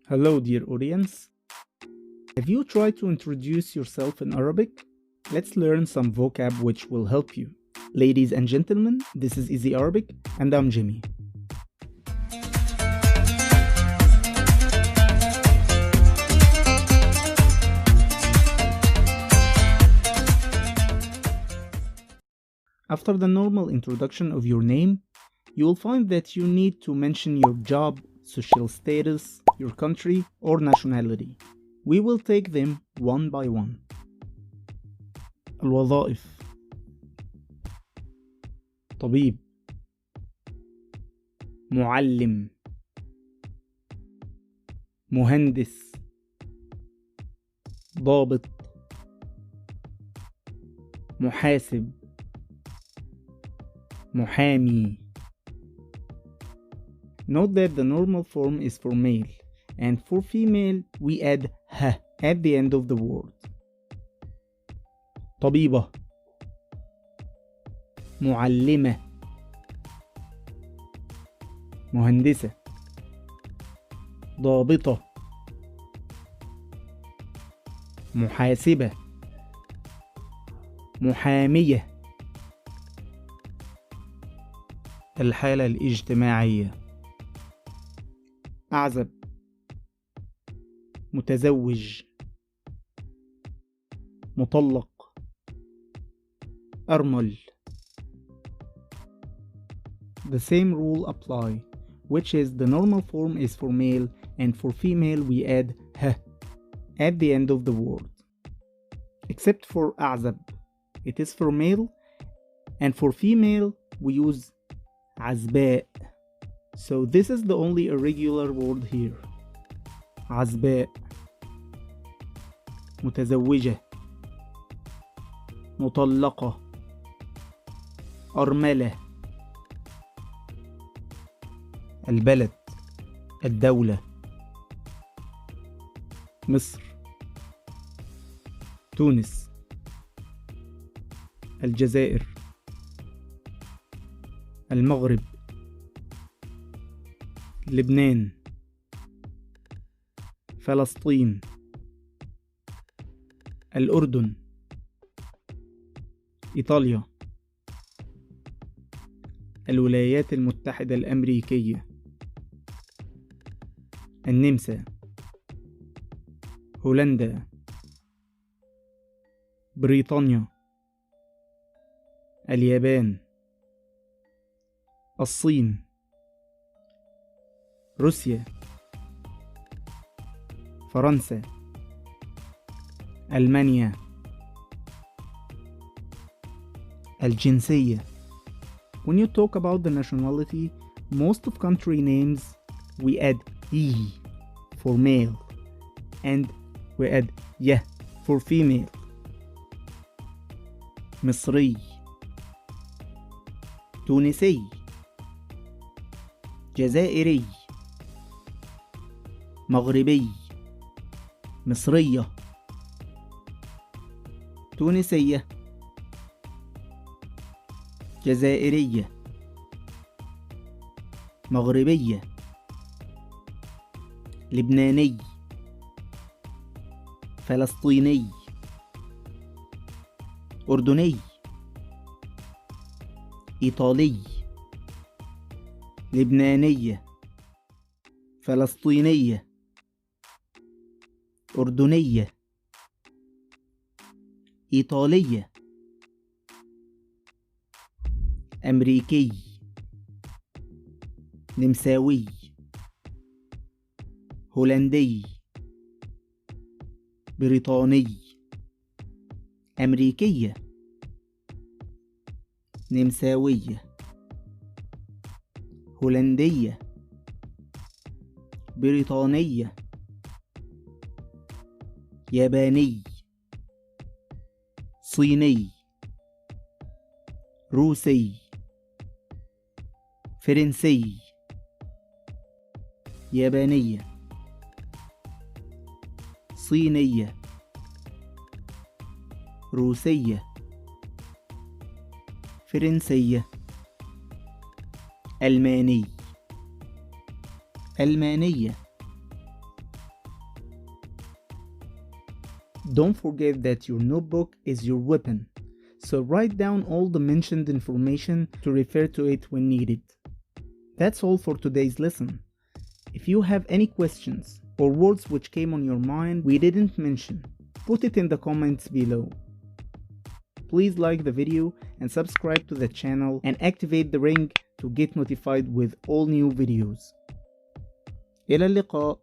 Hello, dear audience. Have you tried to introduce yourself in Arabic? Let's learn some vocab which will help you. Ladies and gentlemen, this is Easy Arabic and I'm Jimmy. After the normal introduction of your name, you will find that you need to mention your job, social status, your country, or nationality. We will take them one by one. الوظائف: طبيب، معلم، مهندس، ضابط، محاسب، محامي. Note that the normal form is for male, and for female we add ه at the end of the word. طبيبة، معلمة، مهندسة، ضابطة، محاسبة، محامية. الحالة الاجتماعية: أعزب، متزوج، مطلق، أرمل. The same rule apply, which is the normal form is for male and for female we add ه at the end of the word. Except for أعزب, it is for male, and for female we use عزباء. So this is the only irregular word here. عزباء، متزوجة، مطلقة، أرملة. البلد، الدولة: مصر، تونس، الجزائر، المغرب، لبنان، فلسطين، الأردن، إيطاليا، الولايات المتحدة الأمريكية، النمسا، هولندا، بريطانيا، اليابان، الصين، روسيا، فرنسا، ألمانيا. الجنسية: when you talk about the nationality, most of country names we add E for male and we add يه for female. مصري، تونسي، جزائري، مغربي، مصرية، تونسية، جزائرية، مغربية، لبناني، فلسطيني، أردني، إيطالي، لبنانية، فلسطينية، أردنية، إيطالية، أمريكي، نمساوي، هولندي، بريطاني، أمريكية، نمساوية، هولندية، بريطانية، ياباني، صيني، روسي، فرنسي، يابانية، صينية، روسية، فرنسية، ألماني، ألمانية، Don't forget that your notebook is your weapon, so write down all the mentioned information to refer to it when needed. That's all for today's lesson. If you have any questions or words which came on your mind we didn't mention, put it in the comments below. Please like the video and subscribe to the channel and activate the ring to get notified with all new videos. إلى اللقاء.